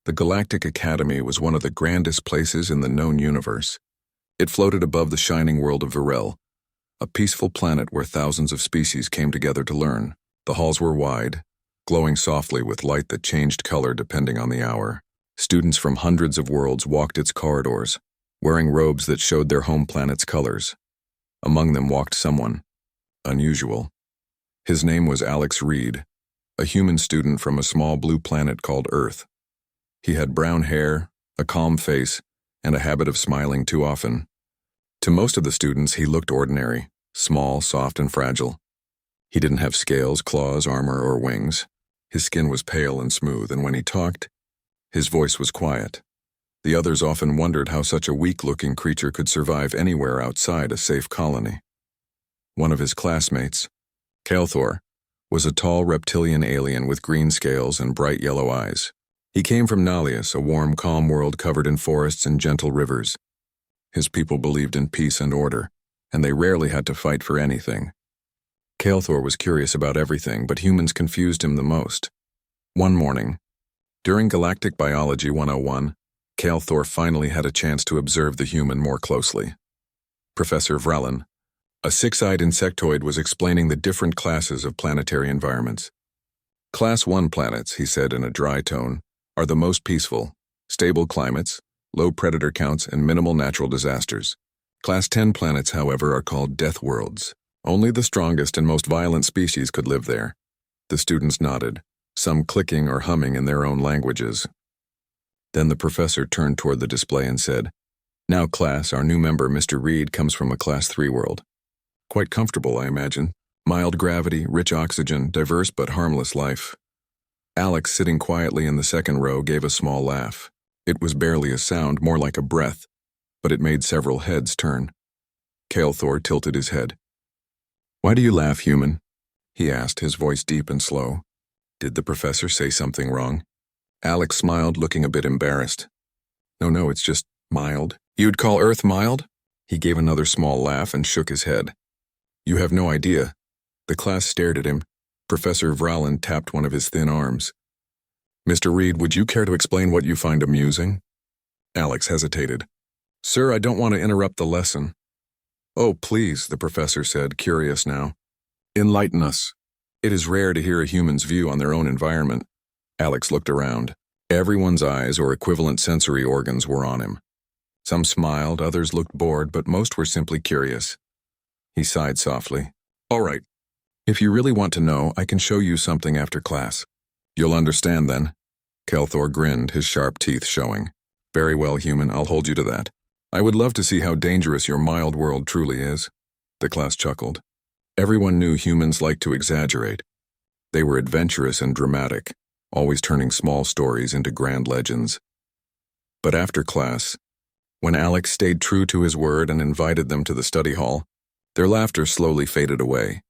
The Galactic Academy was one of the grandest places in the known universe. It floated above the shining world of Virel, a peaceful planet where thousands of species came together to learn. The halls were wide, glowing softly with light that changed color depending on the hour. Students from hundreds of worlds walked its corridors, wearing robes that showed their home planet's colors. Among them walked someone unusual. His name was Alex Reed, a human student from a small blue planet called Earth. He had brown hair, a calm face, and a habit of smiling too often. To most of the students, he looked ordinary, small, soft, and fragile. He didn't have scales, claws, armor, or wings. His skin was pale and smooth, and when he talked, his voice was quiet. The others often wondered how such a weak-looking creature could survive anywhere outside a safe colony. One of his classmates, Kalthor, was a tall reptilian alien with green scales and bright yellow eyes. He came from Nalius, a warm, calm world covered in forests and gentle rivers. His people believed in peace and order, and they rarely had to fight for anything. Kalthor was curious about everything, but humans confused him the most. One morning, during Galactic Biology 101, Kalthor finally had a chance to observe the human more closely. Professor Vrelin, a six-eyed insectoid, was explaining the different classes of planetary environments. Class 1 planets, he said in a dry tone, are the most peaceful, stable climates, low predator counts, and minimal natural disasters. Class 10 planets, however, are called Deathworlds. Only the strongest and most violent species could live there. The students nodded, some clicking or humming in their own languages. Then the professor turned toward the display and said, "Now, class, our new member, Mr. Reed, comes from a Class 3 world. Quite comfortable, I imagine. Mild gravity, rich oxygen, diverse but harmless life." Alex, sitting quietly in the second row, gave a small laugh. It was barely a sound, more like a breath, but it made several heads turn. Kalthor tilted his head. "Why do you laugh, human?" he asked, his voice deep and slow. Did the professor say something wrong? Alex smiled, looking a bit embarrassed. No, it's just mild." "You'd call Earth mild?" He gave another small laugh and shook his head. "You have no idea." The class stared at him. Professor Vrelin tapped one of his thin arms. "Mr. Reed, would you care to explain what you find amusing?" Alex hesitated. "Sir, I don't want to interrupt the lesson." "Oh, please," the professor said, curious now. "Enlighten us. It is rare to hear a human's view on their own environment." Alex looked around. Everyone's eyes or equivalent sensory organs were on him. Some smiled, others looked bored, but most were simply curious. He sighed softly. "All right. If you really want to know, I can show you something after class." "You'll understand then." Kalthor grinned, his sharp teeth showing. "Very well, human, I'll hold you to that. I would love to see how dangerous your mild world truly is." The class chuckled. Everyone knew humans liked to exaggerate. They were adventurous and dramatic, always turning small stories into grand legends. But after class, when Alex stayed true to his word and invited them to the study hall, their laughter slowly faded away.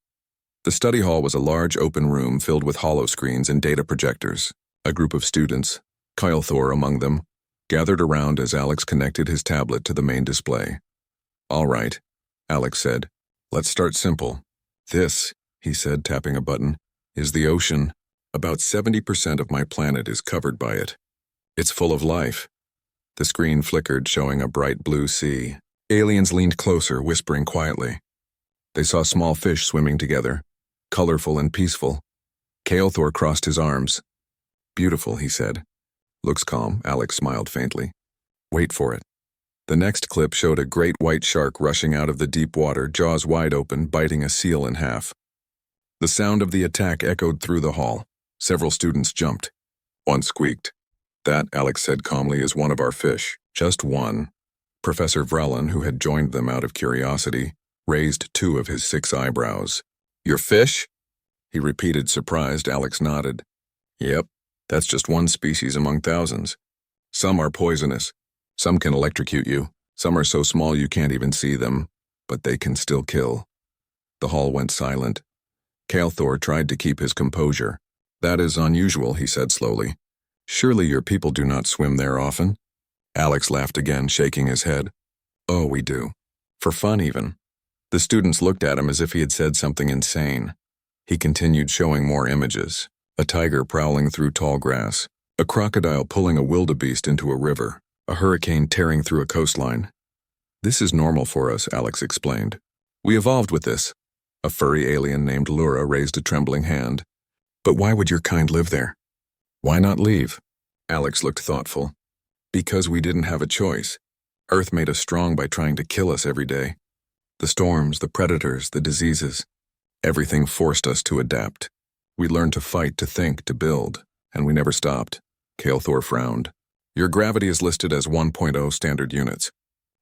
The study hall was a large open room filled with holoscreens and data projectors. A group of students, Kalthor among them, gathered around as Alex connected his tablet to the main display. "All right," Alex said. "Let's start simple. This," he said, tapping a button, "is the ocean. About 70% of my planet is covered by it. It's full of life." The screen flickered, showing a bright blue sea. Aliens leaned closer, whispering quietly. They saw small fish swimming together, colorful and peaceful. Kalthor crossed his arms. "Beautiful," he said. "Looks calm," Alex smiled faintly. "Wait for it." The next clip showed a great white shark rushing out of the deep water, jaws wide open, biting a seal in half. The sound of the attack echoed through the hall. Several students jumped. One squeaked. "That," Alex said calmly, "is one of our fish. Just one." Professor Vrelin, who had joined them out of curiosity, raised two of his 6 eyebrows. "Your fish?" he repeated, surprised. Alex nodded. "Yep, that's just one species among thousands. Some are poisonous. Some can electrocute you. Some are so small you can't even see them, but they can still kill." The hall went silent. Kalthor tried to keep his composure. "That is unusual," he said slowly. "Surely your people do not swim there often?" Alex laughed again, shaking his head. "Oh, we do. For fun, even." The students looked at him as if he had said something insane. He continued, showing more images. A tiger prowling through tall grass, A crocodile pulling a wildebeest into a river, a hurricane tearing through a coastline. This is normal for us, Alex explained. We evolved with this. A furry alien named Lyra raised a trembling hand. But why would your kind live there? Why not leave? Alex looked thoughtful. Because we didn't have a choice. Earth made us strong by trying to kill us every day. The storms, the predators, the diseases. Everything forced us to adapt. We learned to fight, to think, to build, and we never stopped. Kael'thor frowned. Your gravity is listed as 1.0 standard units.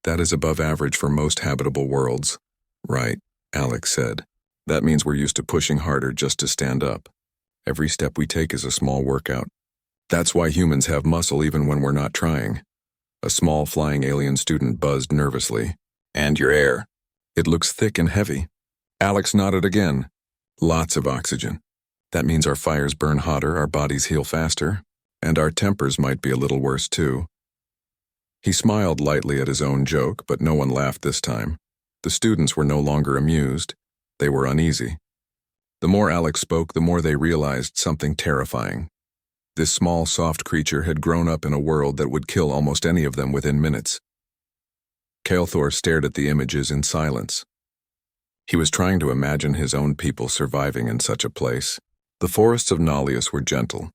That is above average for most habitable worlds. Right, Alex said. That means we're used to pushing harder just to stand up. Every step we take is a small workout. That's why humans have muscle even when we're not trying. A small flying alien student buzzed nervously. And your air. It looks thick and heavy. Alex nodded again. Lots of oxygen. That means our fires burn hotter, our bodies heal faster, and our tempers might be a little worse too. He smiled lightly at his own joke, but no one laughed this time. The students were no longer amused. They were uneasy. The more Alex spoke, the more they realized something terrifying. This small, soft creature had grown up in a world that would kill almost any of them within minutes. Kael'thor stared at the images in silence. He was trying to imagine his own people surviving in such a place. The forests of Nalius were gentle.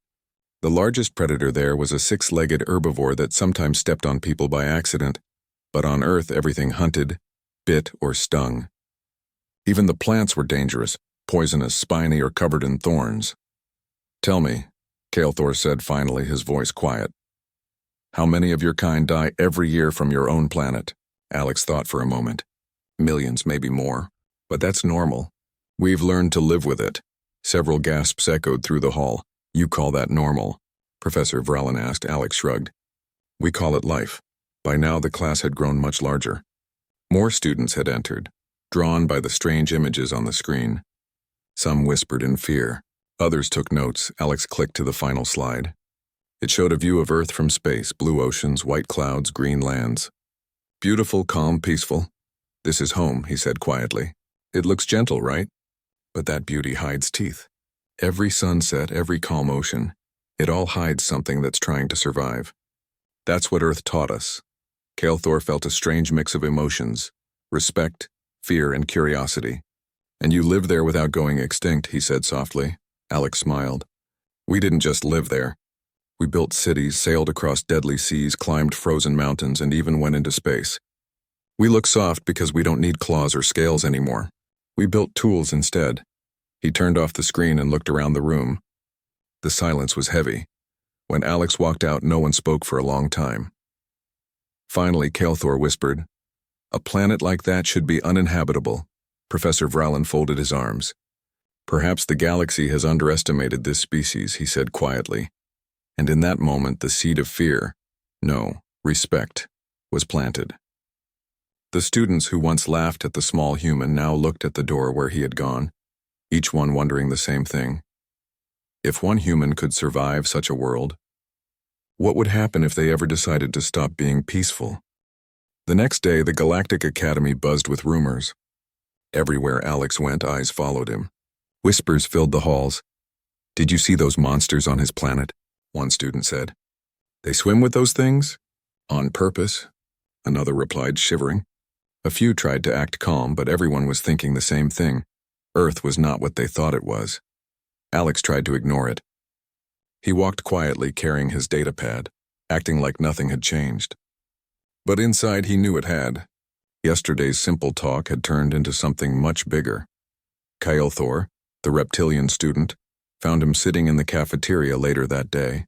The largest predator there was a six-legged herbivore that sometimes stepped on people by accident, but on Earth everything hunted, bit, or stung. Even the plants were dangerous, poisonous, spiny, or covered in thorns. Tell me, Kael'thor said finally, his voice quiet. How many of your kind die every year from your own planet? Alex thought for a moment. Millions, maybe more. But that's normal. We've learned to live with it. Several gasps echoed through the hall. You call that normal? Professor Vralin asked. Alex shrugged. We call it life. By now the class had grown much larger. More students had entered, drawn by the strange images on the screen. Some whispered in fear. Others took notes. Alex clicked to the final slide. It showed a view of Earth from space, blue oceans, white clouds, green lands. Beautiful, calm, peaceful. This is home, he said quietly. It looks gentle, right? But that beauty hides teeth. Every sunset, every calm ocean, it all hides something that's trying to survive. That's what Earth taught us. Kael'thor felt a strange mix of emotions, respect, fear, and curiosity. And you lived there without going extinct, he said softly. Alex smiled. We didn't just live there. We built cities, sailed across deadly seas, climbed frozen mountains, and even went into space. We look soft because we don't need claws or scales anymore. We built tools instead. He turned off the screen and looked around the room. The silence was heavy. When Alex walked out, no one spoke for a long time. Finally, Kael'thor whispered, A planet like that should be uninhabitable. Professor Vralin folded his arms. Perhaps the galaxy has underestimated this species, he said quietly. And in that moment, the seed of fear, no, respect, was planted. The students who once laughed at the small human now looked at the door where he had gone, each one wondering the same thing. If one human could survive such a world, what would happen if they ever decided to stop being peaceful? The next day, the Galactic Academy buzzed with rumors. Everywhere Alex went, eyes followed him. Whispers filled the halls. Did you see those monsters on his planet? One student said. They swim with those things? On purpose, another replied, shivering. A few tried to act calm, but everyone was thinking the same thing. Earth was not what they thought it was. Alex tried to ignore it. He walked quietly, carrying his datapad, acting like nothing had changed. But inside he knew it had. Yesterday's simple talk had turned into something much bigger. Kael'thor, the reptilian student, found him sitting in the cafeteria later that day.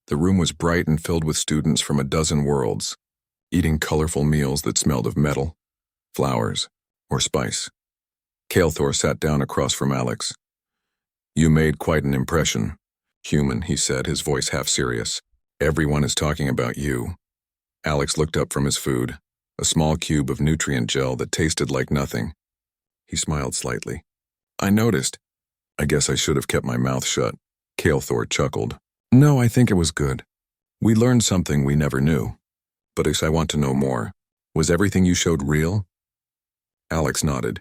The room was bright and filled with students from a dozen worlds, eating colorful meals that smelled of metal, flowers, or spice. Kael'thor sat down across from Alex. You made quite an impression. Human, he said, his voice half serious. Everyone is talking about you. Alex looked up from his food, a small cube of nutrient gel that tasted like nothing. He smiled slightly. I noticed. I guess I should have kept my mouth shut. Kael'thor chuckled. No, I think it was good. We learned something we never knew. But I want to know more. Was everything you showed real? Alex nodded.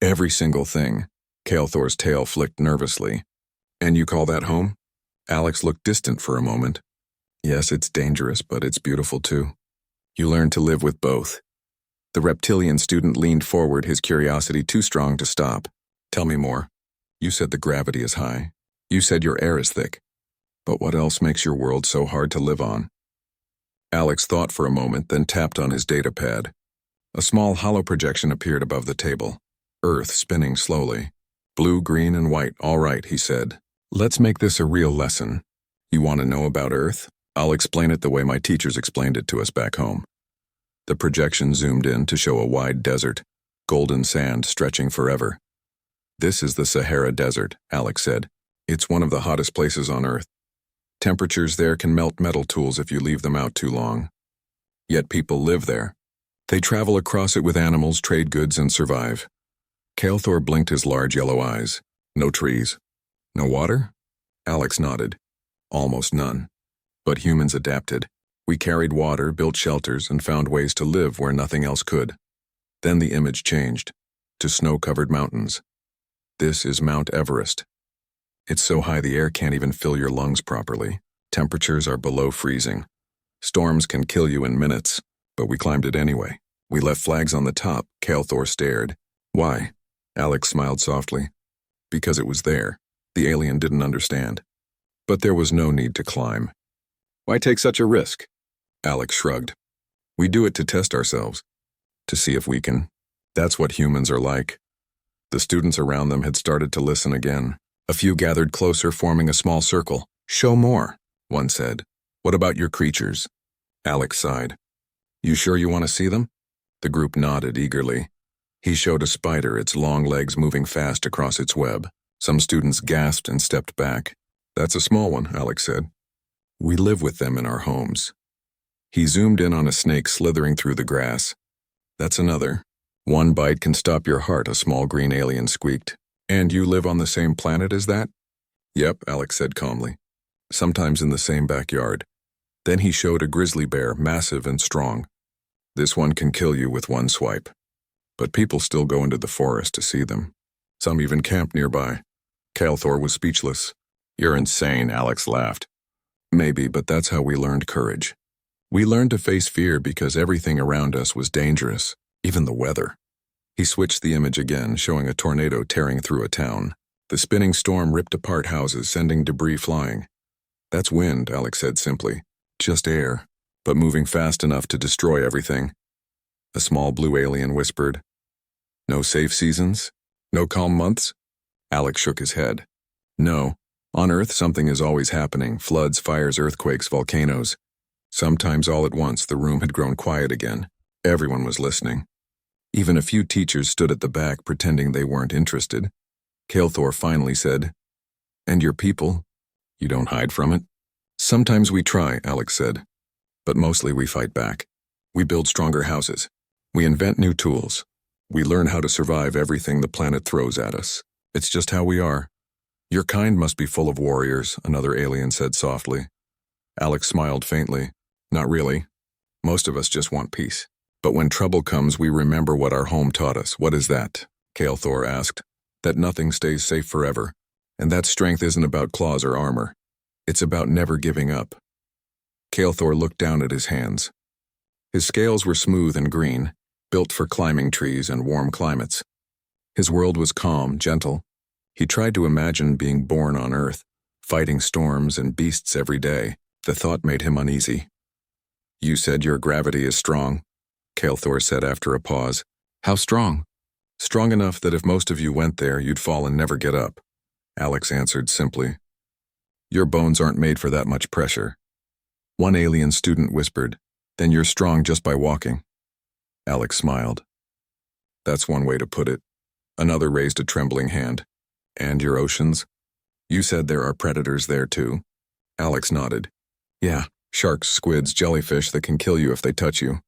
Every single thing. Kael'thor's tail flicked nervously. And you call that home? Alex looked distant for a moment. Yes, it's dangerous, but it's beautiful too. You learn to live with both. The reptilian student leaned forward, his curiosity too strong to stop. Tell me more. You said the gravity is high. You said your air is thick. But what else makes your world so hard to live on? Alex thought for a moment, then tapped on his data pad. A small hollow projection appeared above the table. Earth spinning slowly. Blue, green, and white, all right, he said. Let's make this a real lesson. You want to know about Earth? I'll explain it the way my teachers explained it to us back home. The projection zoomed in to show a wide desert, golden sand stretching forever. This is the Sahara Desert, Alex said. It's one of the hottest places on Earth. Temperatures there can melt metal tools if you leave them out too long. Yet people live there. They travel across it with animals, trade goods, and survive. Kael'thor blinked his large yellow eyes. No trees. No water? Alex nodded. Almost none. But humans adapted. We carried water, built shelters, and found ways to live where nothing else could. Then the image changed to snow-covered mountains. This is Mount Everest. It's so high the air can't even fill your lungs properly. Temperatures are below freezing. Storms can kill you in minutes, but we climbed it anyway. We left flags on the top. Kael'thor stared. Why? Alex smiled softly. Because it was there. The alien didn't understand. But there was no need to climb. Why take such a risk? Alex shrugged. We do it to test ourselves. To see if we can. That's what humans are like. The students around them had started to listen again. A few gathered closer, forming a small circle. Show more, one said. What about your creatures? Alex sighed. You sure you want to see them? The group nodded eagerly. He showed a spider, its long legs moving fast across its web. Some students gasped and stepped back. That's a small one, Alex said. We live with them in our homes. He zoomed in on a snake slithering through the grass. That's another. One bite can stop your heart, a small green alien squeaked. And you live on the same planet as that? Yep, Alex said calmly. Sometimes in the same backyard. Then he showed a grizzly bear, massive and strong. This one can kill you with one swipe. But people still go into the forest to see them. Some even camp nearby. Kael'thor was speechless. You're insane, Alex laughed. Maybe, but that's how we learned courage. We learned to face fear because everything around us was dangerous, even the weather. He switched the image again, showing a tornado tearing through a town. The spinning storm ripped apart houses, sending debris flying. That's wind, Alex said simply. Just air, but moving fast enough to destroy everything. A small blue alien whispered. No safe seasons? No calm months? Alex shook his head. No. On Earth, something is always happening. Floods, fires, earthquakes, volcanoes. Sometimes all at once, the room had grown quiet again. Everyone was listening. Even a few teachers stood at the back, pretending they weren't interested. Kael'thor finally said, And your people? You don't hide from it? Sometimes we try, Alex said. But mostly we fight back. We build stronger houses. We invent new tools. We learn how to survive everything the planet throws at us. It's just how we are. Your kind must be full of warriors, another alien said softly. Alex smiled faintly. Not really. Most of us just want peace. But when trouble comes, we remember what our home taught us. What is that? Kael'thor asked. That nothing stays safe forever. And that strength isn't about claws or armor. It's about never giving up. Kael'thor looked down at his hands. His scales were smooth and green, built for climbing trees and warm climates. His world was calm, gentle. He tried to imagine being born on Earth, fighting storms and beasts every day. The thought made him uneasy. You said your gravity is strong, Kael'thor said after a pause. How strong? Strong enough that if most of you went there, you'd fall and never get up, Alex answered simply. Your bones aren't made for that much pressure. One alien student whispered, Then you're strong just by walking. Alex smiled. That's one way to put it. Another raised a trembling hand. And your oceans? You said there are predators there too. Alex nodded. Yeah, sharks, squids, jellyfish that can kill you if they touch you.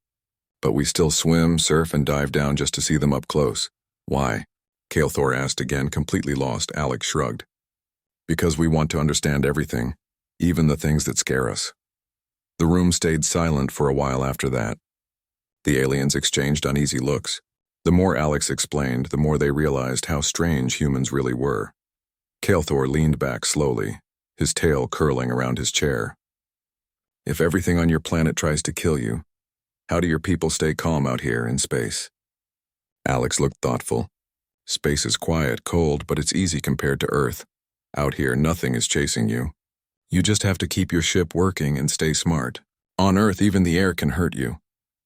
But we still swim, surf, and dive down just to see them up close. Why? Kael'thor asked again, completely lost. Alex shrugged. Because we want to understand everything, even the things that scare us. The room stayed silent for a while after that. The aliens exchanged uneasy looks. The more Alex explained, the more they realized how strange humans really were. Kael'thor leaned back slowly. his tail curling around his chair. If everything on your planet tries to kill you, how do your people stay calm out here in space? Alex looked thoughtful. Space is quiet, cold, but it's easy compared to Earth. Out here, nothing is chasing you. You just have to keep your ship working and stay smart. On Earth, even the air can hurt you.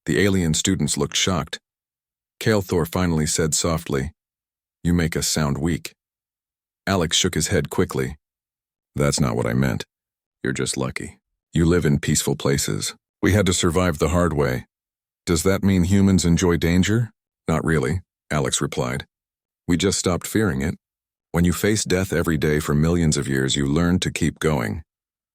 The alien students looked shocked. Kael'thor finally said softly, "You make us sound weak." Alex shook his head quickly. "That's not what I meant. You're just lucky. You live in peaceful places. We had to survive the hard way. Does that mean humans enjoy danger? Not really," Alex replied. "We just stopped fearing it. When you face death every day for millions of years, you learn to keep going."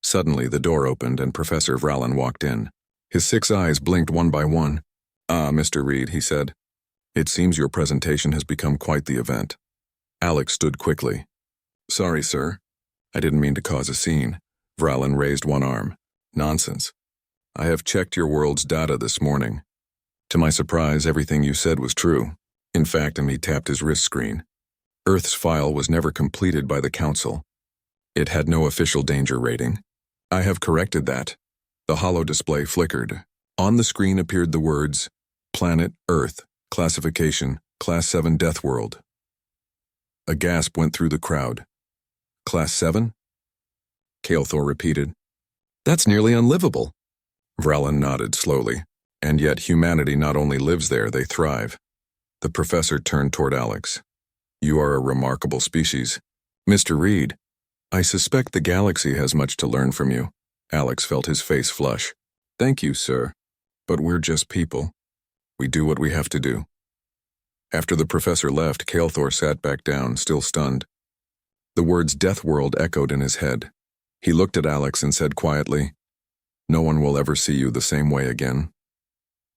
Suddenly, the door opened and Professor Vralin walked in. His 6 eyes blinked one by one. "Ah, Mr. Reed," he said. "It seems your presentation has become quite the event." Alex stood quickly. "Sorry, sir. I didn't mean to cause a scene." Vralin raised one arm. "Nonsense. I have checked your world's data this morning. To my surprise, everything you said was true. In fact," and he tapped his wrist screen, "Earth's file was never completed by the Council. It had no official danger rating. I have corrected that." The holo display flickered. On the screen appeared the words, "Planet Earth, Classification, Class 7 Deathworld." A gasp went through the crowd. "Class 7? Kael'thor repeated. "That's nearly unlivable." Vralin nodded slowly. "And yet humanity not only lives there, they thrive." The professor turned toward Alex. "You are a remarkable species. Mr. Reed, I suspect the galaxy has much to learn from you." Alex felt his face flush. "Thank you, sir. But we're just people. We do what we have to do." After the professor left, Kael'thor sat back down, still stunned. The words Deathworld echoed in his head. He looked at Alex and said quietly, "No one will ever see you the same way again."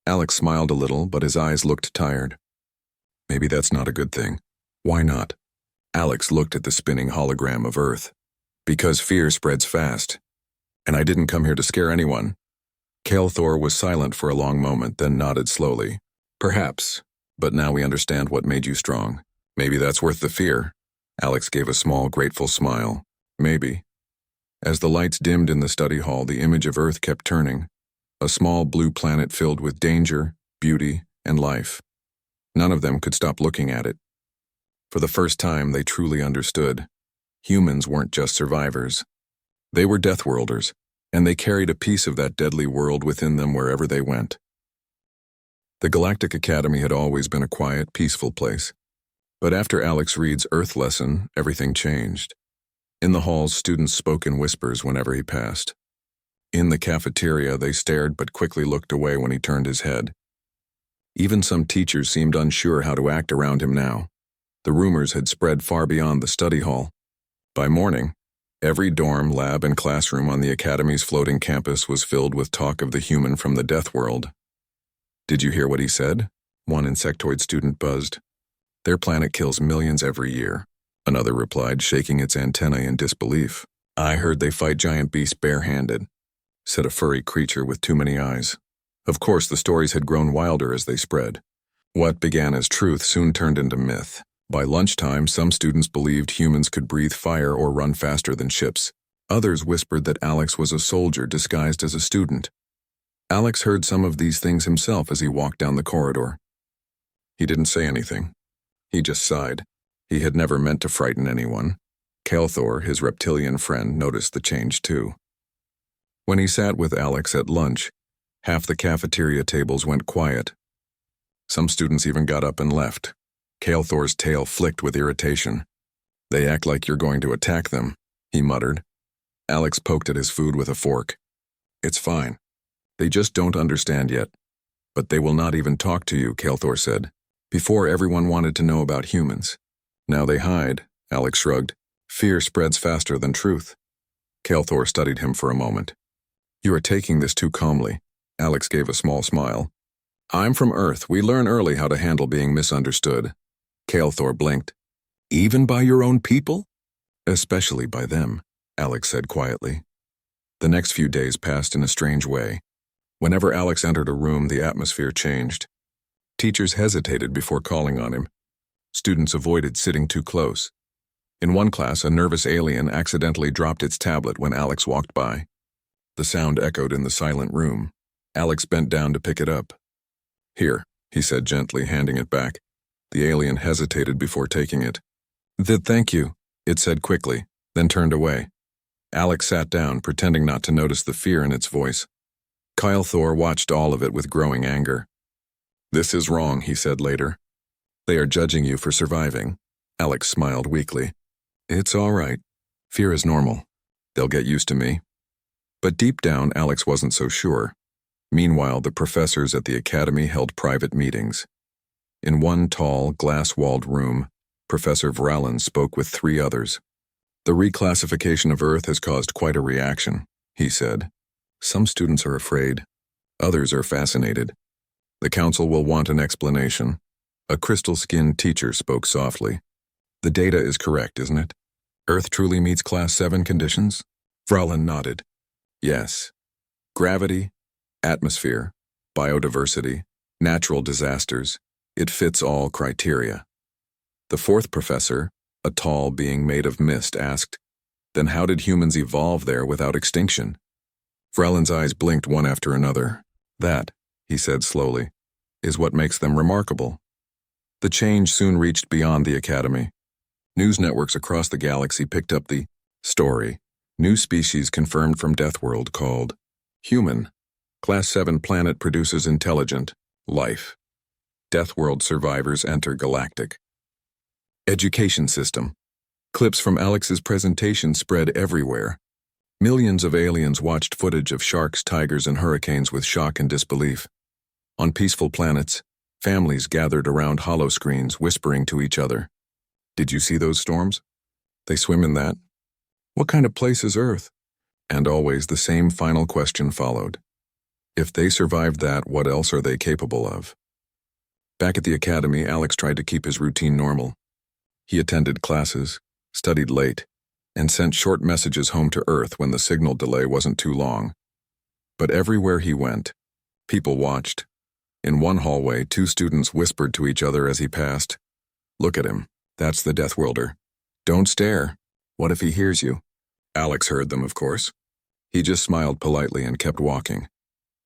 Alex smiled a little, but his eyes looked tired. "Maybe that's not a good thing." "Why not?" Alex looked at the spinning hologram of Earth. "Because fear spreads fast. And I didn't come here to scare anyone." Kael'thor was silent for a long moment, then nodded slowly. "Perhaps, but now we understand what made you strong. Maybe that's worth the fear." Alex gave a small, grateful smile. "Maybe." As the lights dimmed in the study hall, the image of Earth kept turning. A small blue planet filled with danger, beauty, and life. None of them could stop looking at it. For the first time, they truly understood. Humans weren't just survivors. They were Deathworlders, and they carried a piece of that deadly world within them wherever they went. The Galactic Academy had always been a quiet, peaceful place. But after Alex Reed's Earth lesson, everything changed. In the halls, students spoke in whispers whenever he passed. In the cafeteria, they stared but quickly looked away when he turned his head. Even some teachers seemed unsure how to act around him now. The rumors had spread far beyond the study hall. By morning, every dorm, lab, and classroom on the Academy's floating campus was filled with talk of the human from the Deathworld. "Did you hear what he said?" one insectoid student buzzed. "Their planet kills millions every year," another replied, shaking its antennae in disbelief. "I heard they fight giant beasts barehanded," said a furry creature with too many eyes. Of course, the stories had grown wilder as they spread. What began as truth soon turned into myth. By lunchtime, some students believed humans could breathe fire or run faster than ships. Others whispered that Alex was a soldier disguised as a student. Alex heard some of these things himself as he walked down the corridor. He didn't say anything. He just sighed. He had never meant to frighten anyone. Kael'thor, his reptilian friend, noticed the change too. When he sat with Alex at lunch, half the cafeteria tables went quiet. Some students even got up and left. Kael'thor's tail flicked with irritation. "They act like you're going to attack them," he muttered. Alex poked at his food with a fork. "It's fine. They just don't understand yet." "But they will not even talk to you," Kael'thor said. "Before, everyone wanted to know about humans. Now they hide," Alex shrugged. "Fear spreads faster than truth." Kael'thor studied him for a moment. "You are taking this too calmly." Alex gave a small smile. "I'm from Earth. We learn early how to handle being misunderstood." Kael'thor blinked. "Even by your own people?" "Especially by them," Alex said quietly. The next few days passed in a strange way. Whenever Alex entered a room, the atmosphere changed. Teachers hesitated before calling on him. Students avoided sitting too close. In one class, a nervous alien accidentally dropped its tablet when Alex walked by. The sound echoed in the silent room. Alex bent down to pick it up. "Here," he said gently, handing it back. The alien hesitated before taking it. "Thank you," it said quickly, then turned away. Alex sat down, pretending not to notice the fear in its voice. Kyle Thor watched all of it with growing anger. "This is wrong," he said later. "They are judging you for surviving." Alex smiled weakly. "It's all right. Fear is normal. They'll get used to me." But deep down, Alex wasn't so sure. Meanwhile, the professors at the academy held private meetings. In one tall, glass-walled room, Professor Vralin spoke with 3 others. "The reclassification of Earth has caused quite a reaction," he said. "Some students are afraid. Others are fascinated. The council will want an explanation." A crystal-skinned teacher spoke softly. "The data is correct, isn't it? Earth truly meets Class 7 conditions?" Vralin nodded. "Yes. Gravity, atmosphere, biodiversity, natural disasters. It fits all criteria." The 4th professor, a tall being made of mist, asked, "Then how did humans evolve there without extinction?" Vralin's eyes blinked one after another. "That," he said slowly, "is what makes them remarkable." The change soon reached beyond the academy. News networks across the galaxy picked up the story. New species confirmed from Deathworld called human. Class 7 planet produces intelligent life. Deathworld survivors enter Galactic. Education system. Clips from Alex's presentation spread everywhere. Millions of aliens watched footage of sharks, tigers, and hurricanes with shock and disbelief. On peaceful planets, families gathered around hollow screens, whispering to each other. "Did you see those storms? They swim in that? What kind of place is Earth?" And always the same final question followed. If they survived that, what else are they capable of? Back at the academy, Alex tried to keep his routine normal. He attended classes, studied late, and sent short messages home to Earth when the signal delay wasn't too long. But everywhere he went, people watched. In one hallway, 2 students whispered to each other as he passed. "Look at him. That's the Deathworlder. Don't stare. What if he hears you?" Alex heard them, of course. He just smiled politely and kept walking.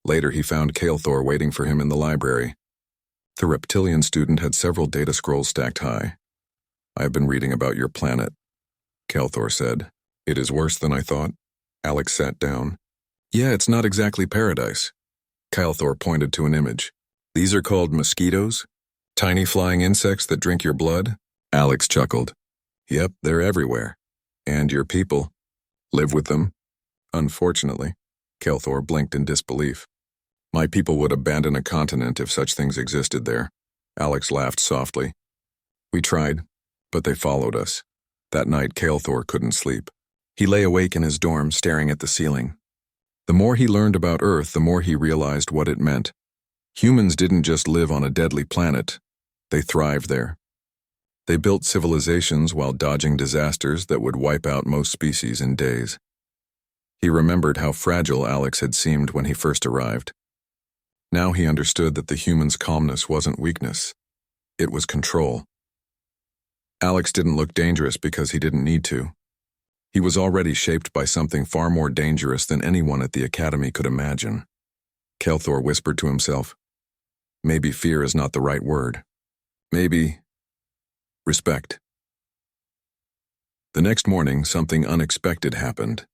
Later, he found Kael'thor waiting for him in the library. The reptilian student had several data scrolls stacked high. "I've been reading about your planet," Kael'thor said. "It is worse than I thought." Alex sat down. "Yeah, it's not exactly paradise." Kael'thor pointed to an image. "These are called mosquitoes? Tiny flying insects that drink your blood?" Alex chuckled. "Yep, they're everywhere. And your people live with them?" "Unfortunately." Kael'thor blinked in disbelief. "My people would abandon a continent if such things existed there." Alex laughed softly. "We tried, but they followed us." That night, Kael'thor couldn't sleep. He lay awake in his dorm, staring at the ceiling. The more he learned about Earth, the more he realized what it meant. Humans didn't just live on a deadly planet. They thrived there. They built civilizations while dodging disasters that would wipe out most species in days. He remembered how fragile Alex had seemed when he first arrived. Now he understood that the human's calmness wasn't weakness. It was control. Alex didn't look dangerous because he didn't need to. He was already shaped by something far more dangerous than anyone at the academy could imagine. Kael'thor whispered to himself, "Maybe fear is not the right word. Maybe respect." The next morning, something unexpected happened.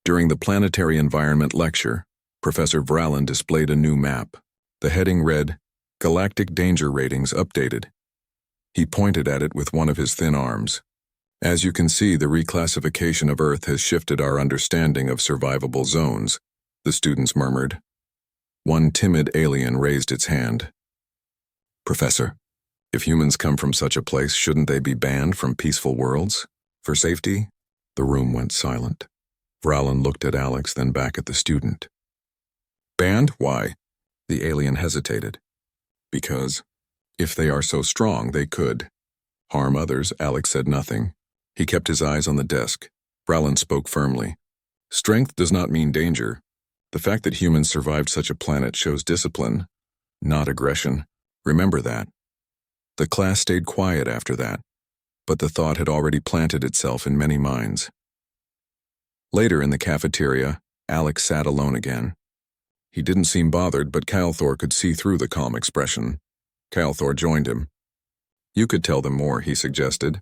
During the Planetary Environment lecture, Professor Vralin displayed a new map. The heading read, "Galactic Danger Ratings Updated." He pointed at it with one of his thin arms. "As you can see, the reclassification of Earth has shifted our understanding of survivable zones," the students murmured. One timid alien raised its hand. "Professor, if humans come from such a place, shouldn't they be banned from peaceful worlds? For safety?" The room went silent. Vralin looked at Alex, then back at the student. "Banned? Why?" The alien hesitated. "Because if they are so strong, they could harm others." Alex said nothing. He kept his eyes on the desk. Vralin spoke firmly. "Strength does not mean danger. The fact that humans survived such a planet shows discipline, not aggression. Remember that." The class stayed quiet after that, but the thought had already planted itself in many minds. Later in the cafeteria, Alex sat alone again. He didn't seem bothered, but Calthor could see through the calm expression. Calthor joined him. "You could tell them more," he suggested.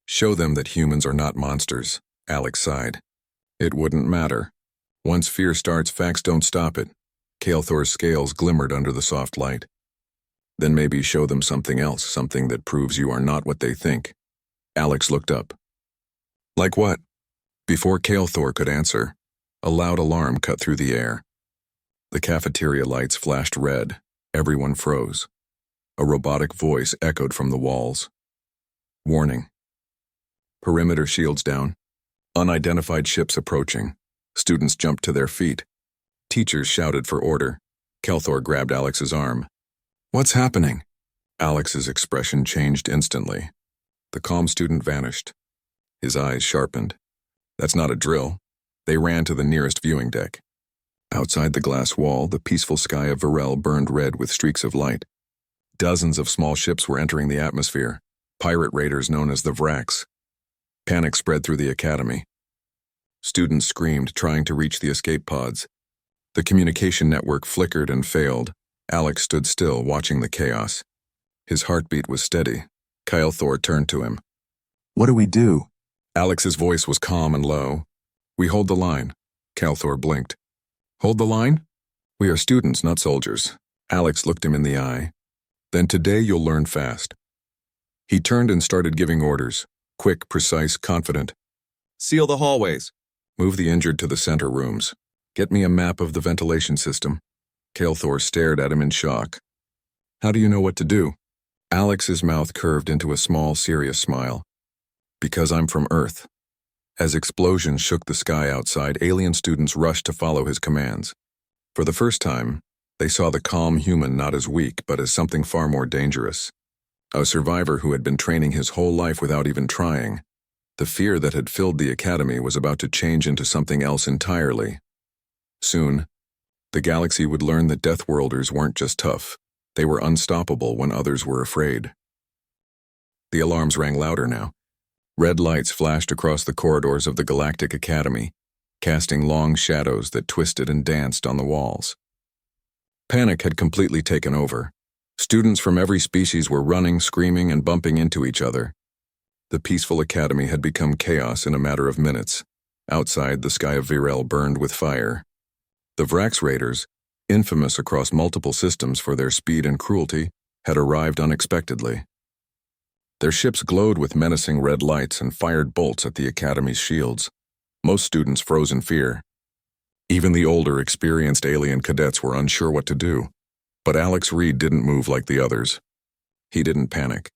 "Show them that humans are not monsters," Alex sighed. "It wouldn't matter. Once fear starts, facts don't stop it." Calthor's scales glimmered under the soft light. "Then maybe show them something else, something that proves you are not what they think." Alex looked up. "Like what?" Before Calthor could answer, a loud alarm cut through the air. The cafeteria lights flashed red. Everyone froze. A robotic voice echoed from the walls. "Warning. Perimeter shields down. Unidentified ships approaching." Students jumped to their feet. Teachers shouted for order. Calthor grabbed Alex's arm. "What's happening?" Alex's expression changed instantly. The calm student vanished. His eyes sharpened. "That's not a drill." They ran to the nearest viewing deck. Outside the glass wall, the peaceful sky of Virel burned red with streaks of light. Dozens of small ships were entering the atmosphere, pirate raiders known as the Vraks. Panic spread through the academy. Students screamed, trying to reach the escape pods. The communication network flickered and failed. Alex stood still, watching the chaos. His heartbeat was steady. Calthor turned to him. "What do we do?" Alex's voice was calm and low. "We hold the line." Calthor blinked. "Hold the line? We are students, not soldiers." Alex looked him in the eye. "Then today you'll learn fast." He turned and started giving orders. Quick, precise, confident. "Seal the hallways. Move the injured to the center rooms. Get me a map of the ventilation system." Calthor stared at him in shock. "How do you know what to do?" Alex's mouth curved into a small, serious smile. "Because I'm from Earth." As explosions shook the sky outside, alien students rushed to follow his commands. For the first time, they saw the calm human not as weak, but as something far more dangerous. A survivor who had been training his whole life without even trying. The fear that had filled the academy was about to change into something else entirely. Soon, the galaxy would learn that Deathworlders weren't just tough. They were unstoppable when others were afraid. The alarms rang louder now. Red lights flashed across the corridors of the Galactic Academy, casting long shadows that twisted and danced on the walls. Panic had completely taken over. Students from every species were running, screaming, and bumping into each other. The peaceful academy had become chaos in a matter of minutes. Outside, the sky of Virel burned with fire. The Vraks raiders, infamous across multiple systems for their speed and cruelty, had arrived unexpectedly. Their ships glowed with menacing red lights and fired bolts at the academy's shields. Most students froze in fear. Even the older, experienced alien cadets were unsure what to do. But Alex Reed didn't move like the others. He didn't panic.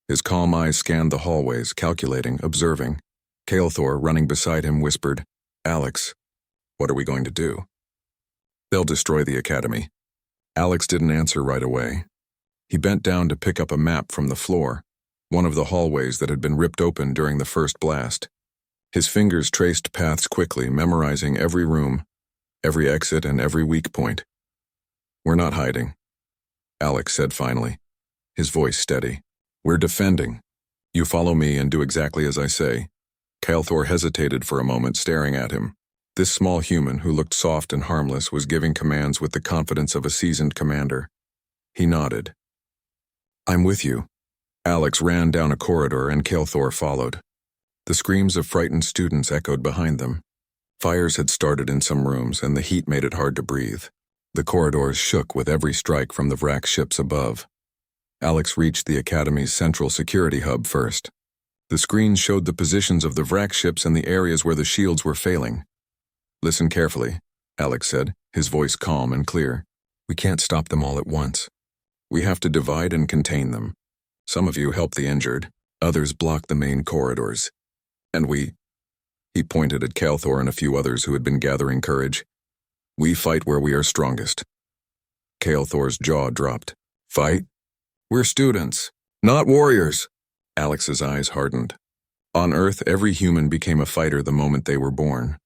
His calm eyes scanned the hallways, calculating, observing. Calthor, running beside him, whispered, "Alex, what are we going to do?" "They'll destroy the academy." Alex didn't answer right away. He bent down to pick up a map from the floor, one of the hallways that had been ripped open during the first blast. His fingers traced paths quickly, memorizing every room, every exit, and every weak point. "We're not hiding," Alex said finally, his voice steady. "We're defending. You follow me and do exactly as I say." Calthor hesitated for a moment, staring at him. This small human, who looked soft and harmless, was giving commands with the confidence of a seasoned commander. He nodded. "I'm with you." Alex ran down a corridor and Calthor followed. The screams of frightened students echoed behind them. Fires had started in some rooms, and the heat made it hard to breathe. The corridors shook with every strike from the Vrak ships above. Alex reached the Academy's central security hub first. The screen showed the positions of the Vrak ships and the areas where the shields were failing. "Listen carefully," Alex said, his voice calm and clear. "We can't stop them all at once. We have to divide and contain them. Some of you help the injured, others block the main corridors. And we—" he pointed at Calthor and a few others who had been gathering courage. "We fight where we are strongest." Calthor's jaw dropped. "Fight? We're students, not warriors." Alex's eyes hardened. On Earth, every human became a fighter the moment they were born.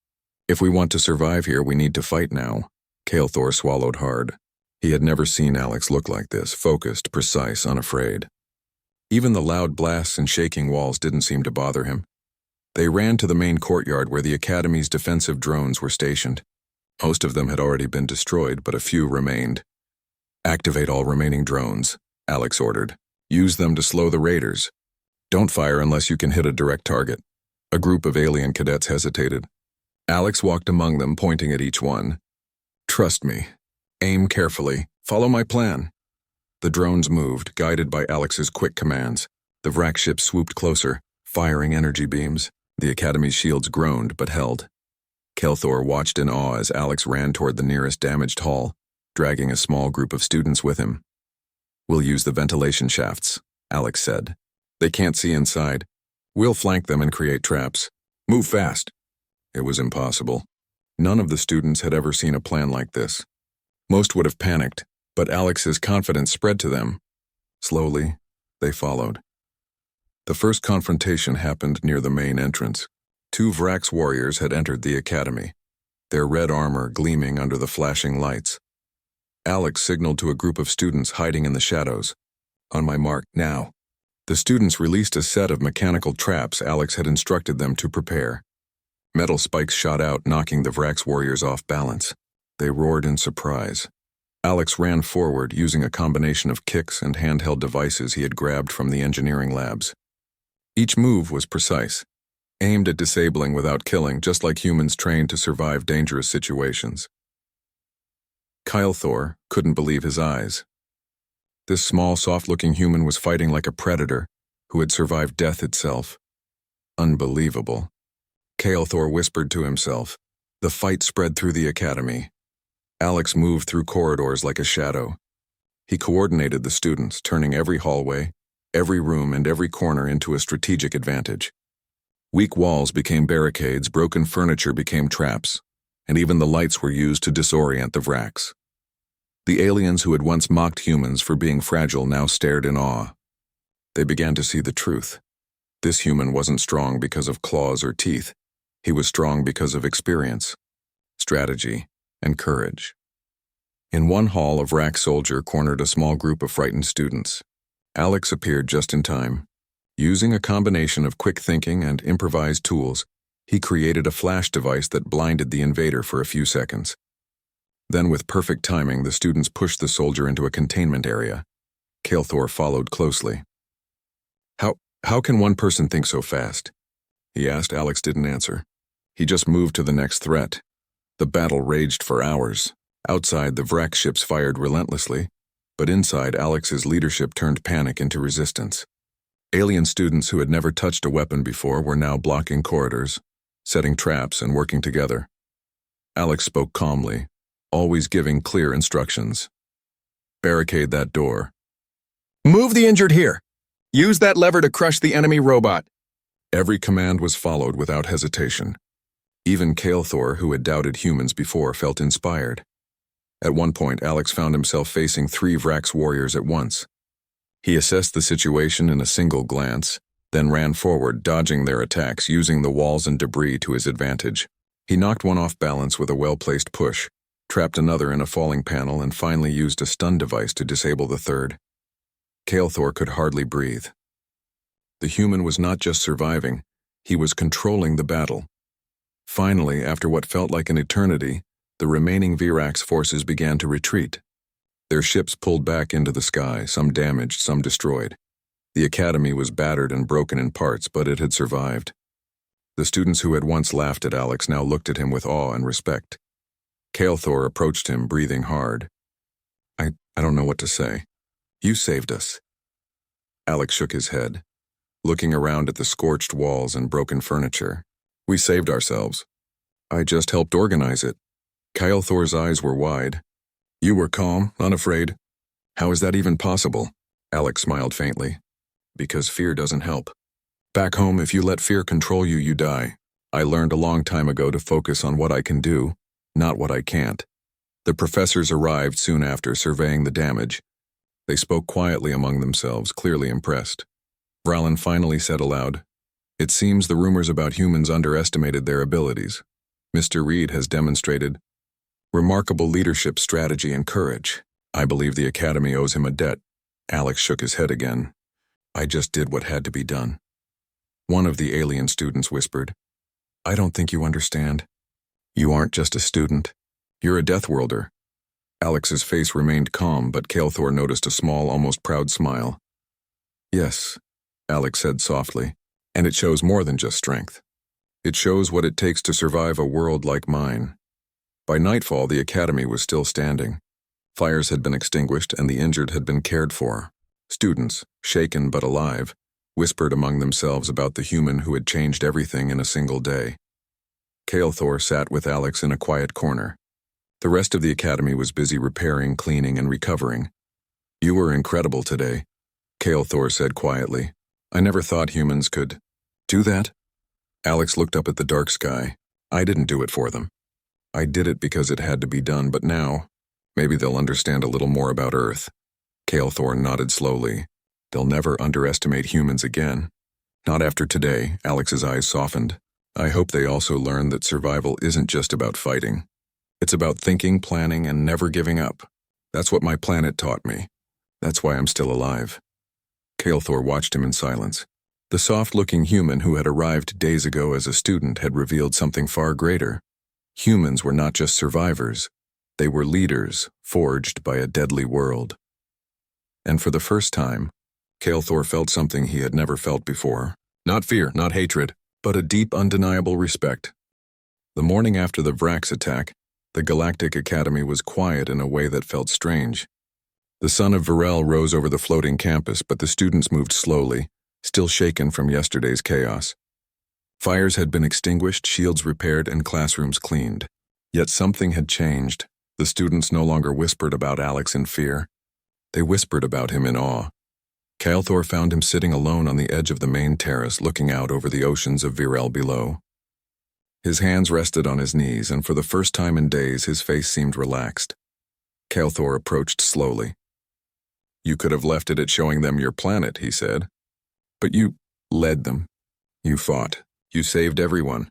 "If we want to survive here, we need to fight now." Calthor swallowed hard. He had never seen Alex look like this, focused, precise, unafraid. Even the loud blasts and shaking walls didn't seem to bother him. They ran to the main courtyard where the Academy's defensive drones were stationed. Most of them had already been destroyed, but a few remained. "Activate all remaining drones," Alex ordered. "Use them to slow the raiders. Don't fire unless you can hit a direct target." A group of alien cadets hesitated. Alex walked among them, pointing at each one. "Trust me. Aim carefully. Follow my plan." The drones moved, guided by Alex's quick commands. The Vrak ship swooped closer, firing energy beams. The Academy's shields groaned but held. Kelthor watched in awe as Alex ran toward the nearest damaged hall, dragging a small group of students with him. "We'll use the ventilation shafts," Alex said. "They can't see inside. We'll flank them and create traps. Move fast." It was impossible. None of the students had ever seen a plan like this. Most would have panicked, but Alex's confidence spread to them. Slowly, they followed. The first confrontation happened near the main entrance. 2 Vrax warriors had entered the Academy, their red armor gleaming under the flashing lights. Alex signaled to a group of students hiding in the shadows. "On my mark, now." The students released a set of mechanical traps Alex had instructed them to prepare. Metal spikes shot out, knocking the Vrax warriors off balance. They roared in surprise. Alex ran forward, using a combination of kicks and handheld devices he had grabbed from the engineering labs. Each move was precise, aimed at disabling without killing, just like humans trained to survive dangerous situations. Kelthor couldn't believe his eyes. This small, soft-looking human was fighting like a predator who had survived death itself. Unbelievable. Kelthor whispered to himself. The fight spread through the Academy. Alex moved through corridors like a shadow. He coordinated the students, turning every hallway, every room, and every corner into a strategic advantage. Weak walls became barricades, broken furniture became traps, and even the lights were used to disorient the Vrax. The aliens who had once mocked humans for being fragile now stared in awe. They began to see the truth. This human wasn't strong because of claws or teeth. He was strong because of experience, strategy, and courage. In one hall, a Vrax soldier cornered a small group of frightened students. Alex appeared just in time. Using a combination of quick thinking and improvised tools, he created a flash device that blinded the invader for a few seconds. Then, with perfect timing, the students pushed the soldier into a containment area. Kelthor followed closely. How can one person think so fast?" he asked. Alex didn't answer. He just moved to the next threat. The battle raged for hours. Outside, the Vrax ships fired relentlessly, but inside, Alex's leadership turned panic into resistance. Alien students who had never touched a weapon before were now blocking corridors, setting traps, and working together. Alex spoke calmly, always giving clear instructions. "Barricade that door. Move the injured here. Use that lever to crush the enemy robot." Every command was followed without hesitation. Even Kelthor, who had doubted humans before, felt inspired. At one point, Alex found himself facing 3 Vrax warriors at once. He assessed the situation in a single glance, then ran forward, dodging their attacks, using the walls and debris to his advantage. He knocked one off balance with a well-placed push, trapped another in a falling panel, and finally used a stun device to disable the third. Kelthor could hardly breathe. The human was not just surviving, he was controlling the battle. Finally, after what felt like an eternity, the remaining Virax forces began to retreat. Their ships pulled back into the sky, some damaged, some destroyed. The Academy was battered and broken in parts, but it had survived. The students who had once laughed at Alex now looked at him with awe and respect. Kelthor approached him, breathing hard. I don't know what to say. You saved us." Alex shook his head, looking around at the scorched walls and broken furniture. "We saved ourselves. I just helped organize it." Kelthor's eyes were wide. "You were calm, unafraid. How is that even possible?" Alex smiled faintly. "Because fear doesn't help. Back home, if you let fear control you, you die. I learned a long time ago to focus on what I can do, not what I can't." The professors arrived soon after, surveying the damage. They spoke quietly among themselves, clearly impressed. Vralin finally said aloud, "It seems the rumors about humans underestimated their abilities. Mr. Reed has demonstrated remarkable leadership, strategy, and courage. I believe the Academy owes him a debt." Alex shook his head again. I just did what had to be done. One of the alien students whispered, I don't think you understand. You aren't just a student. You're a Deathworlder. Alex's face remained calm, but Kael'thor noticed a small, almost proud smile. Yes, Alex said softly, and it shows more than just strength. It shows what it takes to survive a world like mine. By nightfall, the academy was still standing. Fires had been extinguished and the injured had been cared for. Students, shaken but alive, whispered among themselves about the human who had changed everything in a single day. Kael'thor sat with Alex in a quiet corner. The rest of the academy was busy repairing, cleaning, and recovering. You were incredible today, Kael'thor said quietly. I never thought humans could do that. Alex looked up at the dark sky. I didn't do it for them. I did it because it had to be done, but now, maybe they'll understand a little more about Earth. Kael'thor nodded slowly. They'll never underestimate humans again. Not after today, Alex's eyes softened. I hope they also learn that survival isn't just about fighting. It's about thinking, planning, and never giving up. That's what my planet taught me. That's why I'm still alive. Kael'thor watched him in silence. The soft-looking human who had arrived days ago as a student had revealed something far greater. Humans were not just survivors. They were leaders, forged by a deadly world. And for the first time, Kael'thor felt something he had never felt before. Not fear, not hatred, but a deep, undeniable respect. The morning after the Vrax attack, the Galactic Academy was quiet in a way that felt strange. The sun of Virel rose over the floating campus, but the students moved slowly, still shaken from yesterday's chaos. Fires had been extinguished, shields repaired, and classrooms cleaned. Yet something had changed. The students no longer whispered about Alex in fear. They whispered about him in awe. Kael'thor found him sitting alone on the edge of the main terrace, looking out over the oceans of Virel below. His hands rested on his knees, and for the first time in days, his face seemed relaxed. Kael'thor approached slowly. You could have left it at showing them your planet, he said. But you led them. You fought. You saved everyone.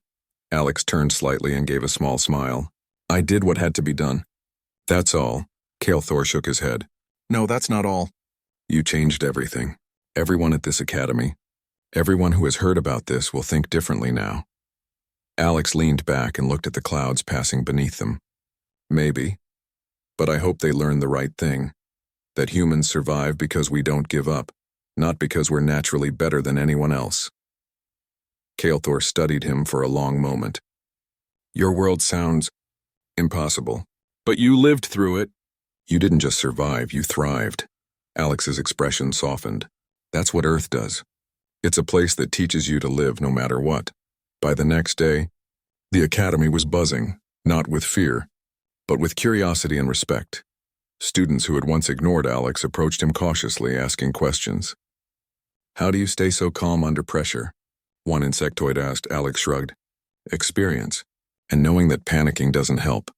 Alex turned slightly and gave a small smile. I did what had to be done. That's all. Kael'thor shook his head. No, that's not all. You changed everything. Everyone at this academy. Everyone who has heard about this will think differently now. Alex leaned back and looked at the clouds passing beneath them. Maybe. But I hope they learn the right thing. That humans survive because we don't give up, not because we're naturally better than anyone else. Kael'thor studied him for a long moment. Your world sounds impossible. But you lived through it. You didn't just survive, you thrived. Alex's expression softened. That's what Earth does. It's a place that teaches you to live no matter what. By the next day, the academy was buzzing, not with fear, but with curiosity and respect. Students who had once ignored Alex approached him cautiously, asking questions. How do you stay so calm under pressure? One insectoid asked. Alex shrugged. Experience, and knowing that panicking doesn't help.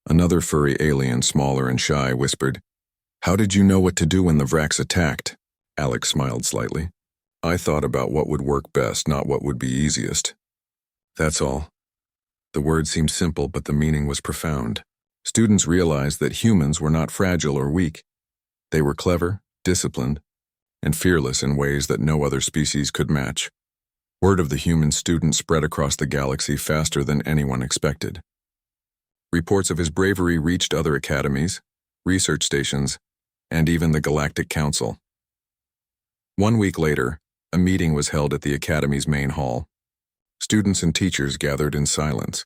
Another furry alien, smaller and shy, whispered, How did you know what to do when the Vrax attacked? Alex smiled slightly. I thought about what would work best, not what would be easiest. That's all. The word seemed simple, but the meaning was profound. Students realized that humans were not fragile or weak. They were clever, disciplined, and fearless in ways that no other species could match. Word of the human student spread across the galaxy faster than anyone expected. Reports of his bravery reached other academies, research stations, and even the Galactic Council. 1 week later, a meeting was held at the Academy's main hall. Students and teachers gathered in silence.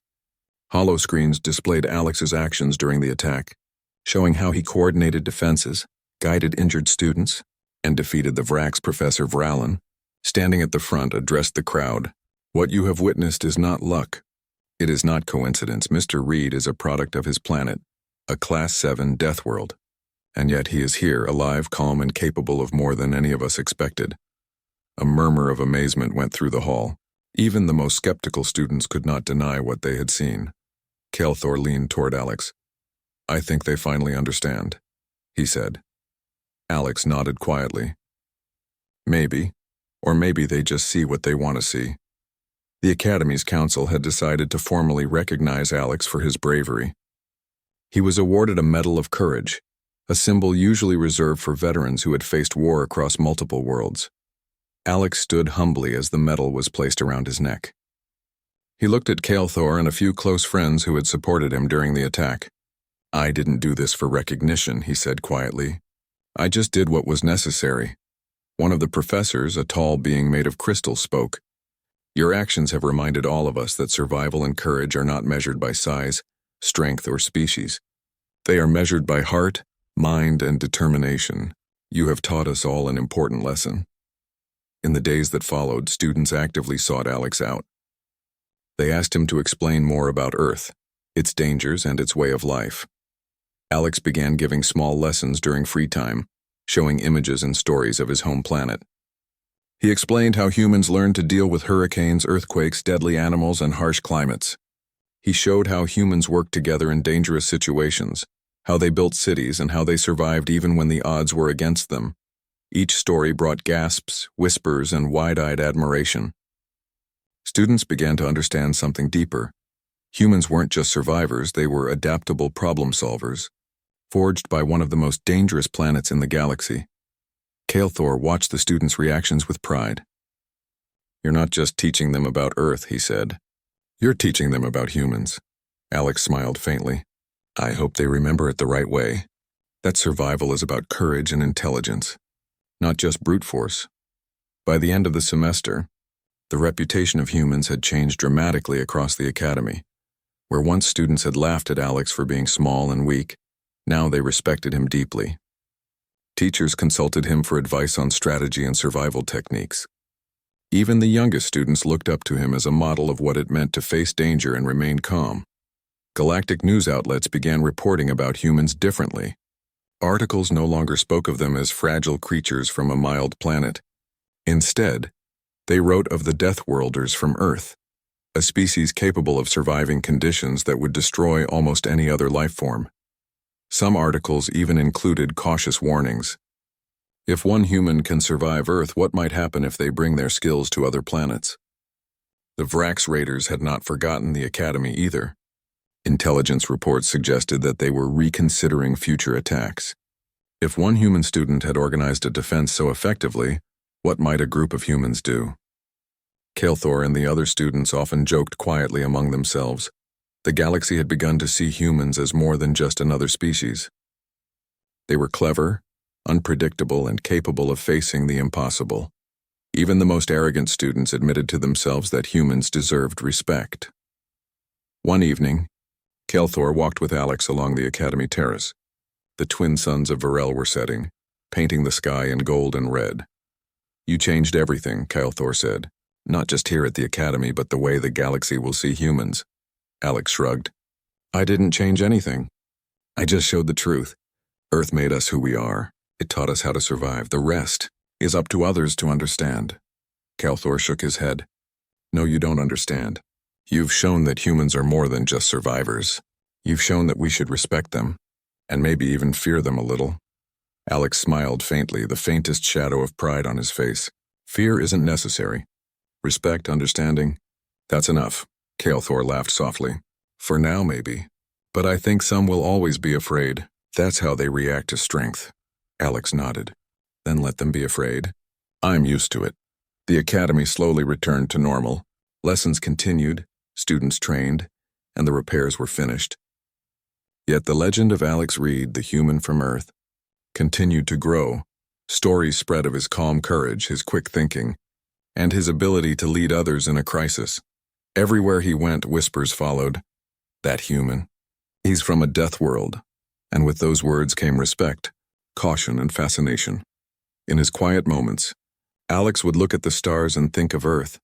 Holoscreens displayed Alex's actions during the attack, showing how he coordinated defenses, guided injured students, and defeated the Vrax Professor Vralin. Standing at the front, addressed the crowd. What you have witnessed is not luck. It is not coincidence. Mr. Reed is a product of his planet, a Class 7 Deathworld. And yet he is here, alive, calm, and capable of more than any of us expected. A murmur of amazement went through the hall. Even the most skeptical students could not deny what they had seen. Kael'thor leaned toward Alex. I think they finally understand, he said. Alex nodded quietly. Maybe, or maybe they just see what they want to see. The Academy's council had decided to formally recognize Alex for his bravery. He was awarded a Medal of Courage, a symbol usually reserved for veterans who had faced war across multiple worlds. Alex stood humbly as the medal was placed around his neck. He looked at Kael'thor and a few close friends who had supported him during the attack. "I didn't do this for recognition," he said quietly. "I just did what was necessary." One of the professors, a tall being made of crystal, spoke. "Your actions have reminded all of us that survival and courage are not measured by size, strength, or species. They are measured by heart, mind, and determination. You have taught us all an important lesson." In the days that followed, students actively sought Alex out. They asked him to explain more about Earth, its dangers, and its way of life. Alex began giving small lessons during free time, showing images and stories of his home planet. He explained how humans learned to deal with hurricanes, earthquakes, deadly animals, and harsh climates. He showed how humans worked together in dangerous situations, how they built cities, and how they survived even when the odds were against them. Each story brought gasps, whispers, and wide-eyed admiration. Students began to understand something deeper. Humans weren't just survivors, they were adaptable problem solvers, forged by one of the most dangerous planets in the galaxy. Kael'thor watched the students' reactions with pride. "You're not just teaching them about Earth," he said. "You're teaching them about humans." Alex smiled faintly. "I hope they remember it the right way. That survival is about courage and intelligence, not just brute force." By the end of the semester, the reputation of humans had changed dramatically across the academy. Where once students had laughed at Alex for being small and weak, now they respected him deeply. Teachers consulted him for advice on strategy and survival techniques. Even the youngest students looked up to him as a model of what it meant to face danger and remain calm. Galactic news outlets began reporting about humans differently. Articles no longer spoke of them as fragile creatures from a mild planet. Instead, they wrote of the Deathworlders from Earth, a species capable of surviving conditions that would destroy almost any other life form. Some articles even included cautious warnings. If one human can survive Earth, what might happen if they bring their skills to other planets? The Vrax raiders had not forgotten the Academy either. Intelligence reports suggested that they were reconsidering future attacks. If one human student had organized a defense so effectively, what might a group of humans do? Kael'thor and the other students often joked quietly among themselves. The galaxy had begun to see humans as more than just another species. They were clever, unpredictable, and capable of facing the impossible. Even the most arrogant students admitted to themselves that humans deserved respect. One evening, Kael'thor walked with Alex along the Academy terrace. The twin suns of Virel were setting, painting the sky in gold and red. "You changed everything," Kael'thor said. "Not just here at the Academy, but the way the galaxy will see humans." Alex shrugged. "I didn't change anything. I just showed the truth. Earth made us who we are. It taught us how to survive. The rest is up to others to understand." Kael'thor shook his head. "No, you don't understand. You've shown that humans are more than just survivors. You've shown that we should respect them, and maybe even fear them a little." Alex smiled faintly, the faintest shadow of pride on his face. "Fear isn't necessary. Respect, understanding, that's enough." Kael'thor laughed softly. "For now, maybe. But I think some will always be afraid. That's how they react to strength." Alex nodded. "Then let them be afraid. I'm used to it." The Academy slowly returned to normal. Lessons continued, students trained, and the repairs were finished. Yet the legend of Alex Reed, the human from Earth, continued to grow. Stories spread of his calm courage, his quick thinking, and his ability to lead others in a crisis. Everywhere he went, whispers followed. "That human. He's from a death world." And with those words came respect, caution, and fascination. In his quiet moments, Alex would look at the stars and think of Earth.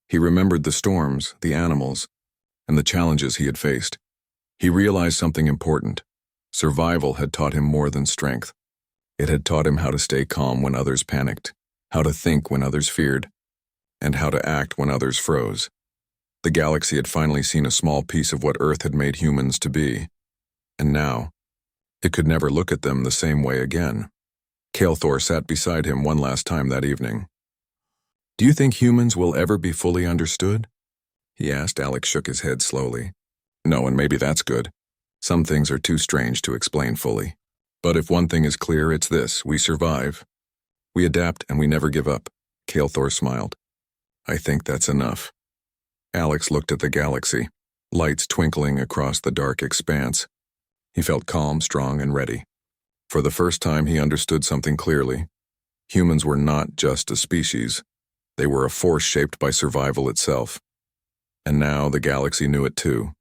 He remembered the storms, the animals, and the challenges he had faced. He realized something important. Survival had taught him more than strength. It had taught him how to stay calm when others panicked, how to think when others feared, and how to act when others froze. The galaxy had finally seen a small piece of what Earth had made humans to be, and now, it could never look at them the same way again. Kael'thor sat beside him one last time that evening. "Do you think humans will ever be fully understood?" he asked. Alex shook his head slowly. "No, and maybe that's good. Some things are too strange to explain fully." But if one thing is clear, it's this: we survive. We adapt and we never give up. Kael'thor smiled. I think that's enough. Alex looked at the galaxy, lights twinkling across the dark expanse. He felt calm, strong, and ready. For the first time, he understood something clearly. Humans were not just a species. They were a force shaped by survival itself. And now the galaxy knew it too.